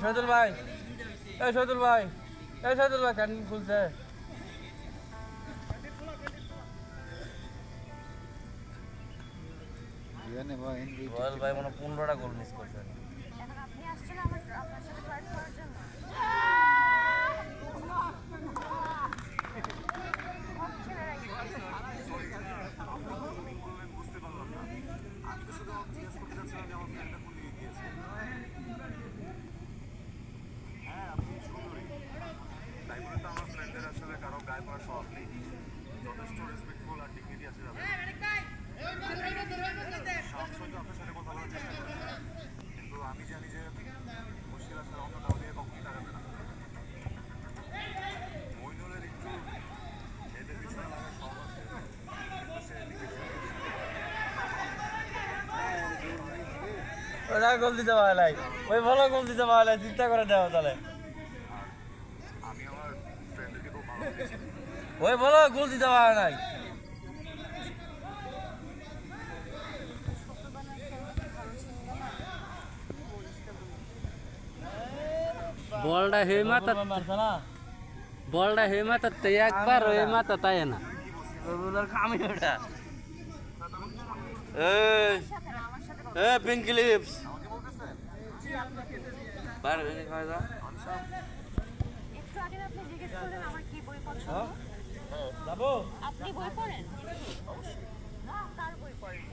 শহীদুল ভাই, শহীদুল ভাই, শহীদুল ভাই ক্যান্টিন খুলছে। রয়্যাল ভাই মনে 15টা গোল মিস করছে। যথেষ্ট রেসপেক্টফুল আর ডিগনিটি আছে কিন্তু আমি জানি যে মুশকিল আছে অন্য কাউ দিয়ে কখনই টাকাবে না। মইনুলের একটু এদের পিছনে লাগার সব আছে কিন্তু সে ওরা গোল দিতে পারে নাই, ওই ভালো গোল দিতে পারে নাই, চিন্তা করে দেওয়া তাহলে। আমি আমার ফ্রেন্ডদেরকে খুব ভালো ওই ভালো গোল দিতে পারে নাই। বলটা হে মাথা বলটা হে মাথা তে একবার হে মাথা তাই না খামি ওটা। এই পিঙ্কি লিপস বাইরে ভেঙে খাওয়া যা। একটু আগে আপনি জিজ্ঞেস করলেন আমার কি বই পছন্দ। যাবো আপনি বই পড়েন? অবশ্যই। কার বই পড়েন?